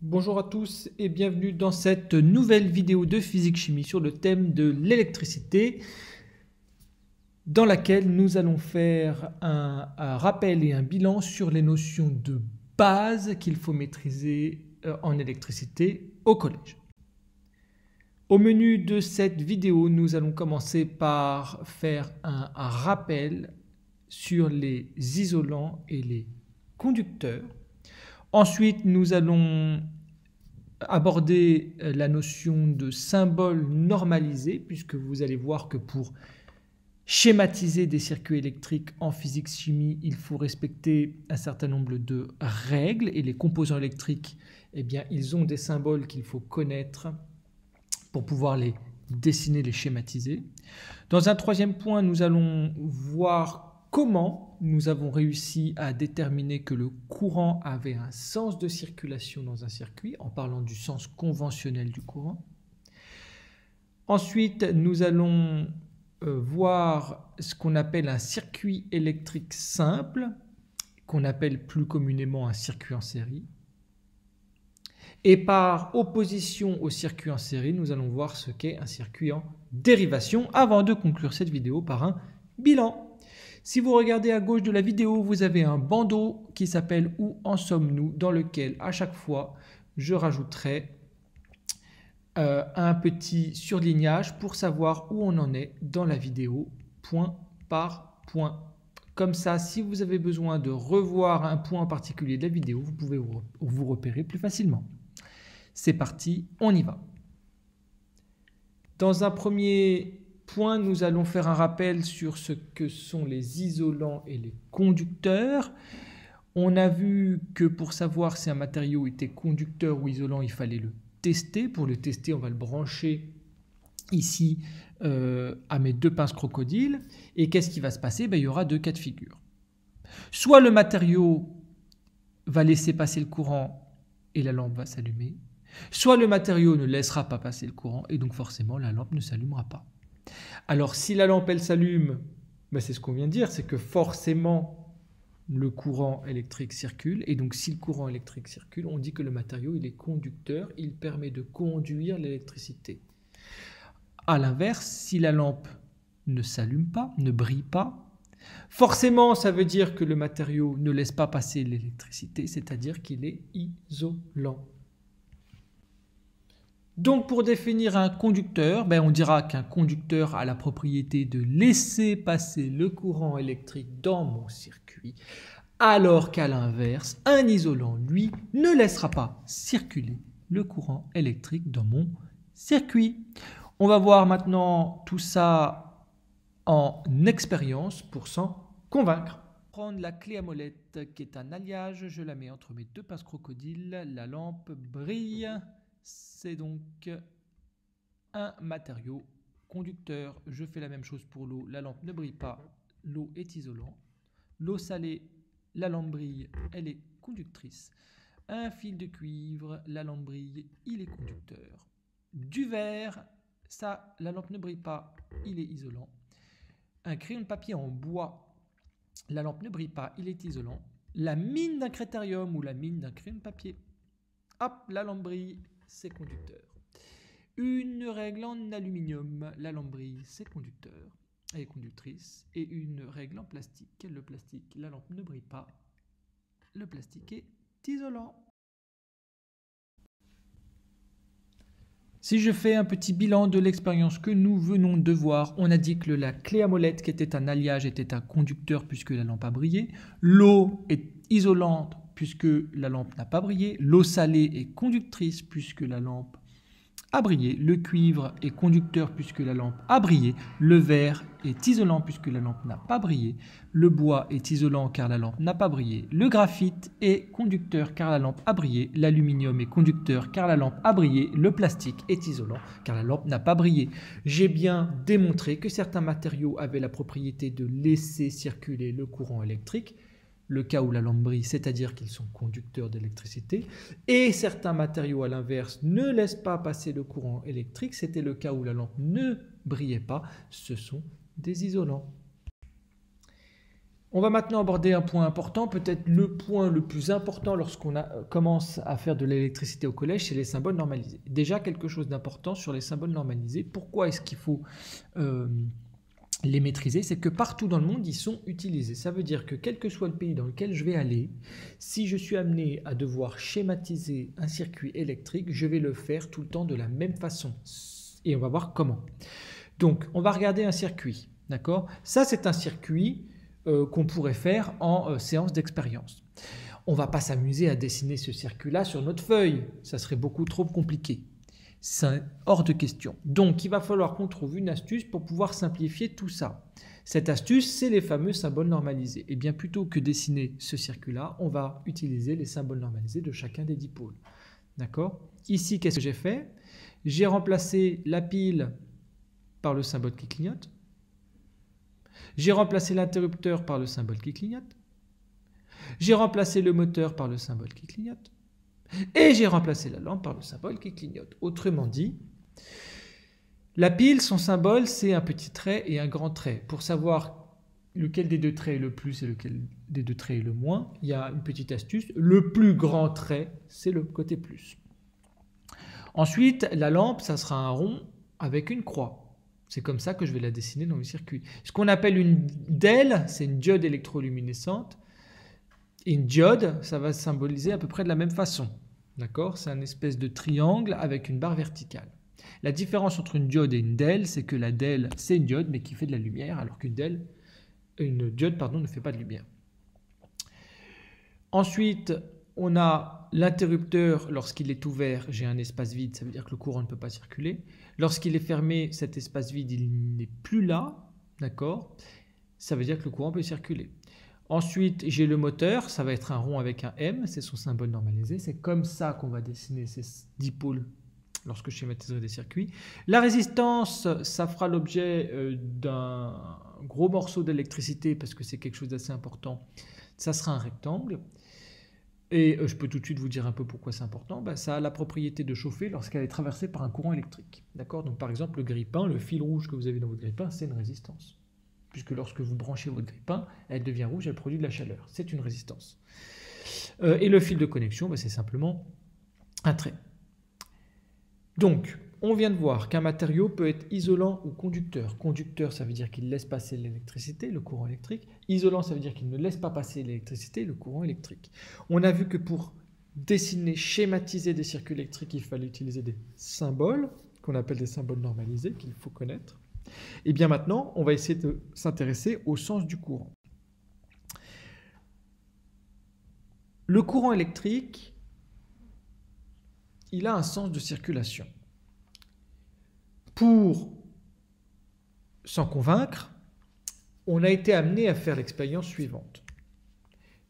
Bonjour à tous et bienvenue dans cette nouvelle vidéo de physique-chimie sur le thème de l'électricité dans laquelle nous allons faire un rappel et un bilan sur les notions de base qu'il faut maîtriser en électricité au collège. Au menu de cette vidéo, nous allons commencer par faire un rappel sur les isolants et les conducteurs. Ensuite, nous allons aborder la notion de symbole normalisé, puisque vous allez voir que pour schématiser des circuits électriques en physique-chimie, il faut respecter un certain nombre de règles, et les composants électriques, eh bien, ils ont des symboles qu'il faut connaître pour pouvoir les dessiner, les schématiser. Dans un troisième point, nous allons voir comment nous avons réussi à déterminer que le courant avait un sens de circulation dans un circuit, en parlant du sens conventionnel du courant. Ensuite, nous allons voir ce qu'on appelle un circuit électrique simple, qu'on appelle plus communément un circuit en série. Et par opposition au circuit en série, nous allons voir ce qu'est un circuit en dérivation, avant de conclure cette vidéo par un bilan. Si vous regardez à gauche de la vidéo, vous avez un bandeau qui s'appelle « Où en sommes-nous ?», dans lequel à chaque fois, je rajouterai un petit surlignage pour savoir où on en est dans la vidéo, point par point. Comme ça, si vous avez besoin de revoir un point en particulier de la vidéo, vous pouvez vous repérer plus facilement. C'est parti, on y va. Dans un premier point, nous allons faire un rappel sur ce que sont les isolants et les conducteurs. On a vu que pour savoir si un matériau était conducteur ou isolant, il fallait le tester. Pour le tester, on va le brancher ici à mes deux pinces crocodiles. Et qu'est-ce qui va se passer? Il y aura deux cas de figure. Soit le matériau va laisser passer le courant et la lampe va s'allumer. Soit le matériau ne laissera pas passer le courant et donc forcément la lampe ne s'allumera pas. Alors si la lampe elle s'allume, c'est ce qu'on vient de dire, c'est que forcément le courant électrique circule, et donc si le courant électrique circule, on dit que le matériau il est conducteur, il permet de conduire l'électricité. A l'inverse, si la lampe ne s'allume pas, ne brille pas, forcément ça veut dire que le matériau ne laisse pas passer l'électricité, c'est-à-dire qu'il est isolant. Donc pour définir un conducteur, on dira qu'un conducteur a la propriété de laisser passer le courant électrique dans mon circuit, alors qu'à l'inverse, un isolant, lui, ne laissera pas circuler le courant électrique dans mon circuit. On va voir maintenant tout ça en expérience pour s'en convaincre. Prendre la clé à molette qui est un alliage, je la mets entre mes deux pinces crocodiles, la lampe brille. C'est donc un matériau conducteur. Je fais la même chose pour l'eau. La lampe ne brille pas, l'eau est isolant. L'eau salée, la lampe brille, elle est conductrice. Un fil de cuivre, la lampe brille, il est conducteur. Du verre, ça, la lampe ne brille pas, il est isolant. Un crayon de papier en bois, la lampe ne brille pas, il est isolant. La mine d'un critérium ou la mine d'un crayon de papier, hop, la lampe brille, c'est conducteur. Une règle en aluminium, la lampe brille, c'est conducteur et conductrice. Et une règle en plastique, le plastique, la lampe ne brille pas, le plastique est isolant. Si je fais un petit bilan de l'expérience que nous venons de voir, on a dit que la clé à molette qui était un alliage était un conducteur puisque la lampe a brillé. L'eau est isolante puisque la lampe n'a pas brillé. L'eau salée est conductrice puisque la lampe a brillé. Le cuivre est conducteur puisque la lampe a brillé. Le verre est isolant puisque la lampe n'a pas brillé. Le bois est isolant car la lampe n'a pas brillé. Le graphite est conducteur car la lampe a brillé. L'aluminium est conducteur car la lampe a brillé. Le plastique est isolant car la lampe n'a pas brillé. J'ai bien démontré que certains matériaux avaient la propriété de laisser circuler le courant électrique, le cas où la lampe brille, c'est-à-dire qu'ils sont conducteurs d'électricité, et certains matériaux à l'inverse ne laissent pas passer le courant électrique, c'était le cas où la lampe ne brillait pas, ce sont des isolants. On va maintenant aborder un point important, peut-être le point le plus important lorsqu'on commence à faire de l'électricité au collège, c'est les symboles normalisés. Déjà quelque chose d'important sur les symboles normalisés. Pourquoi est-ce qu'il faut les maîtriser? C'est que partout dans le monde, ils sont utilisés. Ça veut dire que quel que soit le pays dans lequel je vais aller, si je suis amené à devoir schématiser un circuit électrique, je vais le faire tout le temps de la même façon. Et on va voir comment. Donc, on va regarder un circuit. D'accord? Ça, c'est un circuit qu'on pourrait faire en séance d'expérience. On ne va pas s'amuser à dessiner ce circuit-là sur notre feuille. Ça serait beaucoup trop compliqué. C'est hors de question. Donc, il va falloir qu'on trouve une astuce pour pouvoir simplifier tout ça. Cette astuce, c'est les fameux symboles normalisés. Et bien, plutôt que dessiner ce circuit-là, on va utiliser les symboles normalisés de chacun des dipôles. D'accord? Ici, qu'est-ce que j'ai fait? J'ai remplacé la pile par le symbole qui clignote. J'ai remplacé l'interrupteur par le symbole qui clignote. J'ai remplacé le moteur par le symbole qui clignote. Et j'ai remplacé la lampe par le symbole qui clignote. Autrement dit, la pile, son symbole, c'est un petit trait et un grand trait. Pour savoir lequel des deux traits est le plus et lequel des deux traits est le moins, il y a une petite astuce. Le plus grand trait, c'est le côté plus. Ensuite, la lampe, ça sera un rond avec une croix. C'est comme ça que je vais la dessiner dans le circuit. Ce qu'on appelle une DEL, c'est une diode électroluminescente. Et une diode, ça va symboliser à peu près de la même façon. D'accord? C'est un espèce de triangle avec une barre verticale. La différence entre une diode et une DEL, c'est que la DEL, c'est une diode, mais qui fait de la lumière, alors qu'une diode ne fait pas de lumière. Ensuite, on a l'interrupteur. Lorsqu'il est ouvert, j'ai un espace vide, ça veut dire que le courant ne peut pas circuler. Lorsqu'il est fermé, cet espace vide, il n'est plus là, d'accord? Ça veut dire que le courant peut circuler. Ensuite, j'ai le moteur, ça va être un rond avec un M, c'est son symbole normalisé. C'est comme ça qu'on va dessiner ces dipôles lorsque je schématiserai des circuits. La résistance, ça fera l'objet d'un gros morceau d'électricité parce que c'est quelque chose d'assez important. Ça sera un rectangle. Et je peux tout de suite vous dire un peu pourquoi c'est important. Ça a la propriété de chauffer lorsqu'elle est traversée par un courant électrique. D'accord? Donc par exemple, le grille-pain, le fil rouge que vous avez dans votre grille-pain, c'est une résistance. Puisque lorsque vous branchez votre grille-pain, elle devient rouge, elle produit de la chaleur. C'est une résistance. Et le fil de connexion, c'est simplement un trait. Donc, on vient de voir qu'un matériau peut être isolant ou conducteur. Conducteur, ça veut dire qu'il laisse passer l'électricité, le courant électrique. Isolant, ça veut dire qu'il ne laisse pas passer l'électricité, le courant électrique. On a vu que pour dessiner, schématiser des circuits électriques, il fallait utiliser des symboles, qu'on appelle des symboles normalisés, qu'il faut connaître. Et bien maintenant, on va essayer de s'intéresser au sens du courant. Le courant électrique, il a un sens de circulation. Pour s'en convaincre, on a été amené à faire l'expérience suivante.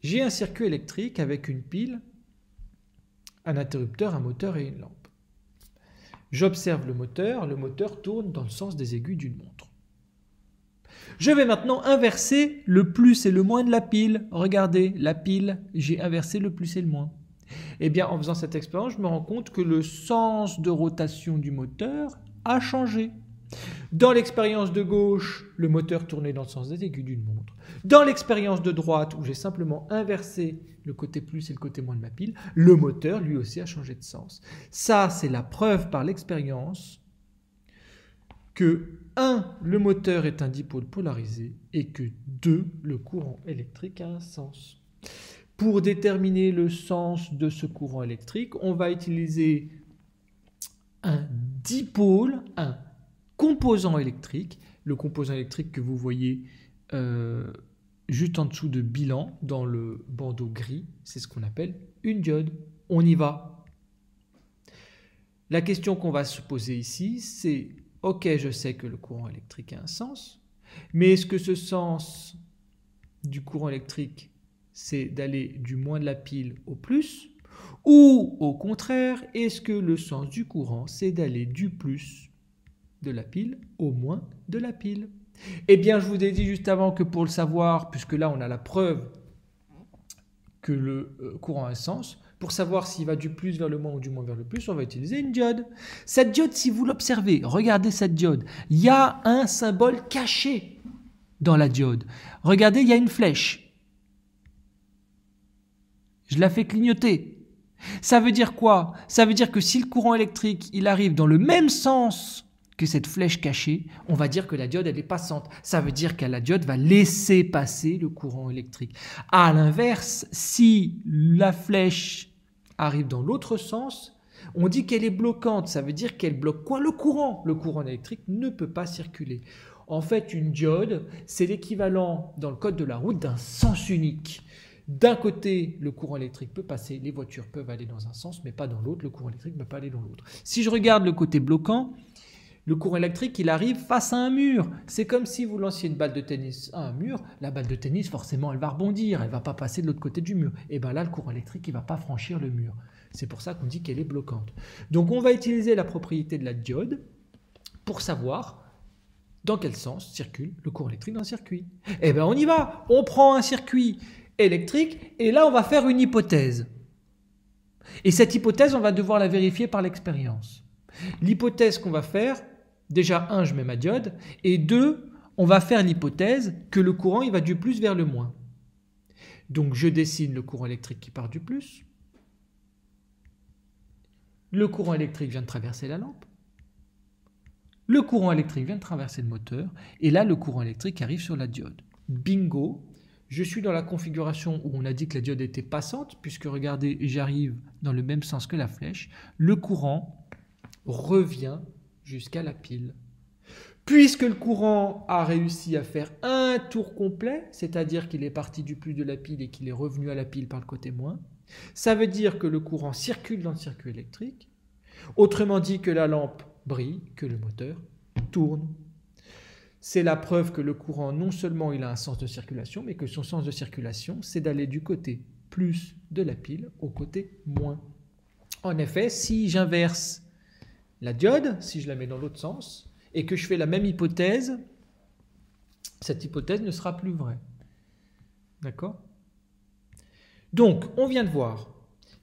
J'ai un circuit électrique avec une pile, un interrupteur, un moteur et une lampe. J'observe le moteur tourne dans le sens des aiguilles d'une montre. Je vais maintenant inverser le plus et le moins de la pile. Regardez, la pile, j'ai inversé le plus et le moins. Eh bien, en faisant cette expérience, je me rends compte que le sens de rotation du moteur a changé. Dans l'expérience de gauche, le moteur tournait dans le sens des aiguilles d'une montre. Dans l'expérience de droite, où j'ai simplement inversé le côté plus et le côté moins de ma pile, le moteur lui aussi a changé de sens. Ça, c'est la preuve par l'expérience que 1. Le moteur est un dipôle polarisé et que 2. Le courant électrique a un sens. Pour déterminer le sens de ce courant électrique, on va utiliser un dipôle, un composant électrique. Le composant électrique que vous voyez juste en dessous de bilan, dans le bandeau gris, c'est ce qu'on appelle une diode. On y va. La question qu'on va se poser ici, c'est « Ok, je sais que le courant électrique a un sens, mais est-ce que ce sens du courant électrique, c'est d'aller du moins de la pile au plus, ou au contraire, est-ce que le sens du courant, c'est d'aller du plus de la pile au moins de la pile ?» Eh bien, je vous ai dit juste avant que pour le savoir, puisque là on a la preuve que le courant a un sens, pour savoir s'il va du plus vers le moins ou du moins vers le plus, on va utiliser une diode. Cette diode, si vous l'observez, regardez cette diode, il y a un symbole caché. dans la diode. Regardez, il y a une flèche. Je la fais clignoter. Ça veut dire quoi? Ça veut dire que si le courant électrique il arrive dans le même sens que cette flèche cachée, on va dire que la diode elle est passante. Ça veut dire que la diode va laisser passer le courant électrique. À l'inverse, si la flèche arrive dans l'autre sens, on dit qu'elle est bloquante. Ça veut dire qu'elle bloque quoi? Le courant. Le courant électrique ne peut pas circuler. En fait, une diode, c'est l'équivalent dans le code de la route d'un sens unique. D'un côté, le courant électrique peut passer, les voitures peuvent aller dans un sens, mais pas dans l'autre. Le courant électrique ne peut pas aller dans l'autre. Si je regarde le côté bloquant, le courant électrique, il arrive face à un mur. C'est comme si vous lanciez une balle de tennis à un mur. La balle de tennis, forcément, elle va rebondir. Elle ne va pas passer de l'autre côté du mur. Et bien là, le courant électrique, il ne va pas franchir le mur. C'est pour ça qu'on dit qu'elle est bloquante. Donc, on va utiliser la propriété de la diode pour savoir dans quel sens circule le courant électrique dans le circuit. Eh bien, on y va. On prend un circuit électrique et là, on va faire une hypothèse. Et cette hypothèse, on va devoir la vérifier par l'expérience. L'hypothèse qu'on va faire, déjà, 1, je mets ma diode, et 2, on va faire l'hypothèse que le courant, il va du plus vers le moins. Donc, je dessine le courant électrique qui part du plus. Le courant électrique vient de traverser la lampe. Le courant électrique vient de traverser le moteur. Et là, le courant électrique arrive sur la diode. Bingo! Je suis dans la configuration où on a dit que la diode était passante, puisque regardez, j'arrive dans le même sens que la flèche. Le courant revient jusqu'à la pile. Puisque le courant a réussi à faire un tour complet, c'est-à-dire qu'il est parti du plus de la pile et qu'il est revenu à la pile par le côté moins, ça veut dire que le courant circule dans le circuit électrique, autrement dit que la lampe brille, que le moteur tourne. C'est la preuve que le courant, non seulement il a un sens de circulation, mais que son sens de circulation, c'est d'aller du côté plus de la pile au côté moins. En effet, si j'inverse la diode, si je la mets dans l'autre sens, et que je fais la même hypothèse, cette hypothèse ne sera plus vraie. D'accord? Donc, on vient de voir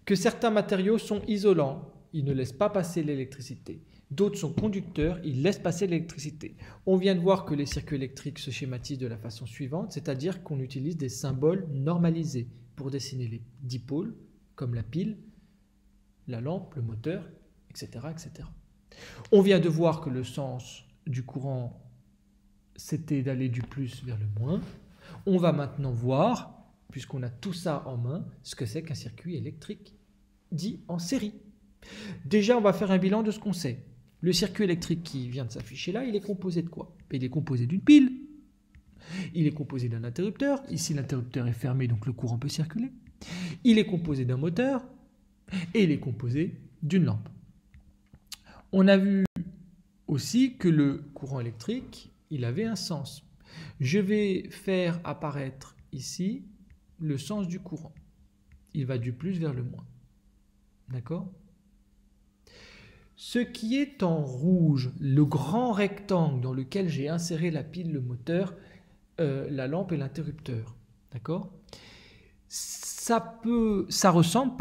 que certains matériaux sont isolants, ils ne laissent pas passer l'électricité. D'autres sont conducteurs, ils laissent passer l'électricité. On vient de voir que les circuits électriques se schématisent de la façon suivante, c'est-à-dire qu'on utilise des symboles normalisés pour dessiner les dipôles, comme la pile, la lampe, le moteur, etc., etc. On vient de voir que le sens du courant, c'était d'aller du plus vers le moins. On va maintenant voir, puisqu'on a tout ça en main, ce que c'est qu'un circuit électrique dit en série. Déjà, on va faire un bilan de ce qu'on sait. Le circuit électrique qui vient de s'afficher là, il est composé de quoi? Il est composé d'une pile, il est composé d'un interrupteur. Ici, l'interrupteur est fermé, donc le courant peut circuler. Il est composé d'un moteur et il est composé d'une lampe. On a vu aussi que le courant électrique, il avait un sens. Je vais faire apparaître ici le sens du courant. Il va du plus vers le moins. D'accord? Ce qui est en rouge, le grand rectangle dans lequel j'ai inséré la pile, le moteur, la lampe et l'interrupteur. D'accord? Ça ressemble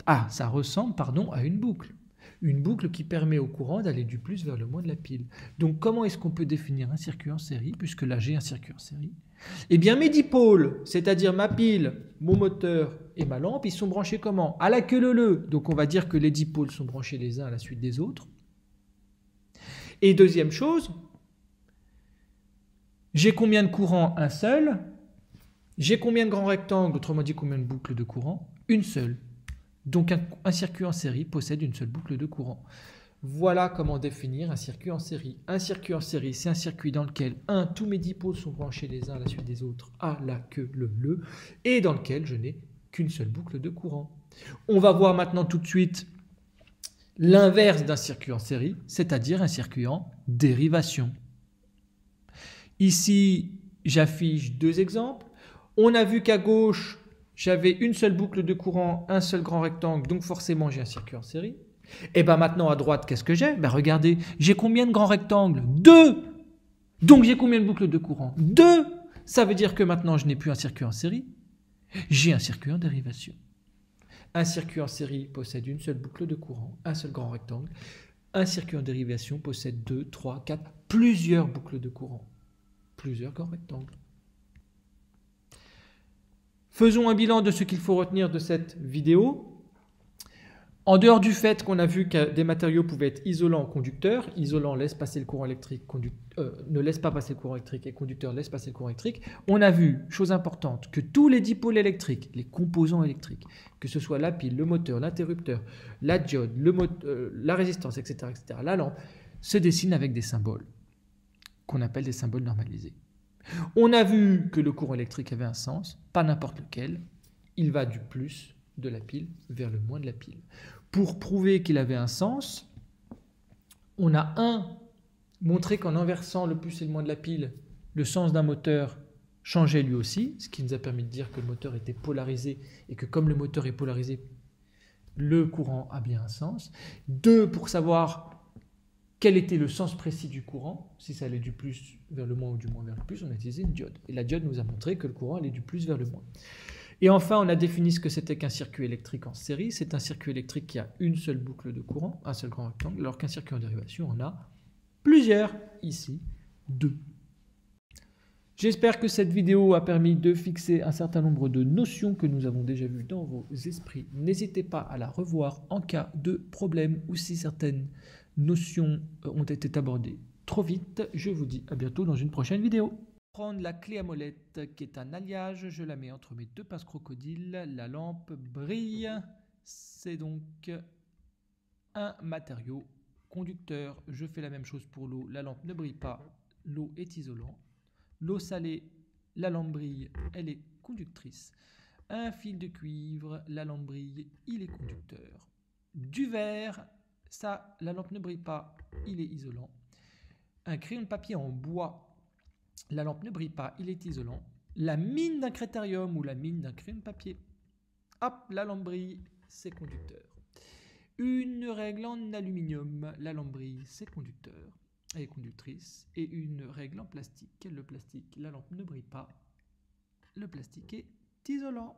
à une boucle. Une boucle qui permet au courant d'aller du plus vers le moins de la pile. Donc comment est-ce qu'on peut définir un circuit en série, puisque là j'ai un circuit en série? Eh bien mes dipôles, c'est-à-dire ma pile, mon moteur et ma lampe, ils sont branchés comment? À la queue leu-leu. Donc on va dire que les dipôles sont branchés les uns à la suite des autres. Et deuxième chose, j'ai combien de courants? Un seul. J'ai combien de grands rectangles? Autrement dit, combien de boucles de courant? Une seule. Donc un circuit en série possède une seule boucle de courant. Voilà comment définir un circuit en série. Un circuit en série, c'est un circuit dans lequel, tous mes dipôles sont branchés les uns à la suite des autres à la queue leu-leu, et dans lequel je n'ai qu'une seule boucle de courant. On va voir maintenant tout de suite l'inverse d'un circuit en série, c'est-à-dire un circuit en dérivation. Ici, j'affiche deux exemples. On a vu qu'à gauche, j'avais une seule boucle de courant, un seul grand rectangle, donc forcément j'ai un circuit en série. Et bien maintenant à droite, qu'est-ce que j'ai? Ben regardez, j'ai combien de grands rectangles? 2. Donc j'ai combien de boucles de courant? 2. Ça veut dire que maintenant je n'ai plus un circuit en série, j'ai un circuit en dérivation. Un circuit en série possède une seule boucle de courant, un seul grand rectangle. Un circuit en dérivation possède 2, 3, 4, plusieurs boucles de courant. plusieurs grands rectangles. Faisons un bilan de ce qu'il faut retenir de cette vidéo. En dehors du fait qu'on a vu que des matériaux pouvaient être isolants ou conducteurs, isolant laisse passer le courant électrique, ne laisse pas passer le courant électrique et conducteur laisse passer le courant électrique, on a vu, chose importante, que tous les dipôles électriques, les composants électriques, que ce soit la pile, le moteur, l'interrupteur, la diode, la résistance, etc., la lampe, se dessinent avec des symboles qu'on appelle des symboles normalisés. On a vu que le courant électrique avait un sens, pas n'importe lequel, il va du plus de la pile vers le moins de la pile. Pour prouver qu'il avait un sens, on a montré qu'en inversant le plus et le moins de la pile, le sens d'un moteur changeait lui aussi, ce qui nous a permis de dire que le moteur était polarisé et que comme le moteur est polarisé, le courant a bien un sens. 2, pour savoir quel était le sens précis du courant, si ça allait du plus vers le moins ou du moins vers le plus, on a utilisé une diode. Et la diode nous a montré que le courant allait du plus vers le moins. Et enfin, on a défini ce que c'était qu'un circuit électrique en série. C'est un circuit électrique qui a une seule boucle de courant, un seul grand rectangle, alors qu'un circuit en dérivation en a plusieurs, ici 2. J'espère que cette vidéo a permis de fixer un certain nombre de notions que nous avons déjà vues dans vos esprits. N'hésitez pas à la revoir en cas de problème ou si certaines notions ont été abordées trop vite. Je vous dis à bientôt dans une prochaine vidéo. Prendre la clé à molette qui est un alliage, je la mets entre mes 2 pinces crocodiles, la lampe brille, c'est donc un matériau conducteur. Je fais la même chose pour l'eau, la lampe ne brille pas, l'eau est isolante. L'eau salée, la lampe brille, elle est conductrice. Un fil de cuivre, la lampe brille, il est conducteur. Du verre, ça, la lampe ne brille pas, il est isolant. Un crayon de papier en bois, la lampe ne brille pas, il est isolant. La mine d'un critérium ou la mine d'un crayon de papier, hop, la lampe brille, c'est conducteur. Une règle en aluminium, la lampe brille, c'est conducteur et conductrice. Et une règle en plastique, le plastique, la lampe ne brille pas, le plastique est isolant.